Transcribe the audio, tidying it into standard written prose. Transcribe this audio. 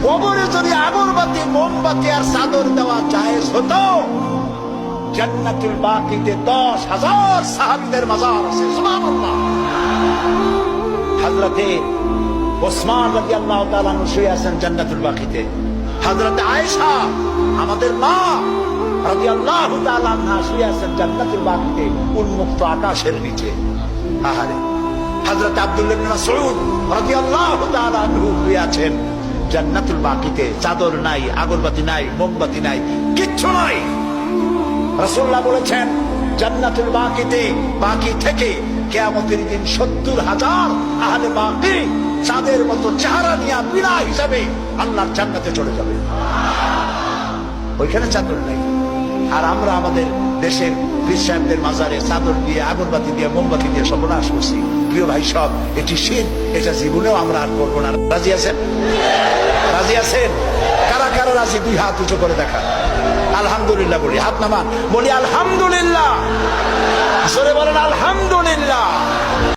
কবরে যদি আগরবাতি, মোমবাতি আর চাদর দেওয়া জায়েজ হতো, জান্নাতুল বাকিতে 10,000 সাহাবীদের মাজার আছে। সুবহানাল্লাহ। হযরতে ওসমান রাদিয়াল্লাহু তাআলা আনহু শুয়ে আছেন জান্নাতুল বাকিতে। হযরতে আয়েশা আমাদের মা রাদিয়াল্লাহু তাআলা আনহা শুয়ে আছেন জান্নাতুল বাকিতে, উন্মুক্ত আকাশের নিচে। আহারে, হযরত আব্দুল্লাহ ইবনে মাসউদ রাদিয়াল্লাহু তাআলা আনহু শুয়ে আছেন জান্নাতুল বাকিতে। চাদর নাই, আগরবাতি নাই, মোমবাতি নাই, কিচ্ছু নাই। রাসূলুল্লাহ বলেছেন জান্নাতুল বাকিতে, বাকি থেকে কিয়ামতের দিন 70,000 আহলে বাকি চাঁদের মতো চেহারা নিয়ে বিনা হিসাবে আল্লাহর জান্নাতে চলে যাবে। ওইখানে চাদর নাই। আর আমরা আমাদের দেশের পীর সাহেবদের মাজারে চাদর দিয়ে, আগরবাতি দিয়ে, মোমবাতি দিয়ে সর্বনাশ করছি। প্রিয় ভাই সব, এটি শিরক, এটা জীবনেও আমরা আর করবো না। রাজি আছেন? রাজি আছেন? কারা কারা রাজি? 2 হাত উঁচু করে দেখা। আলহামদুলিল্লাহ বলি, হাত নামান, বলি আলহামদুলিল্লাহ।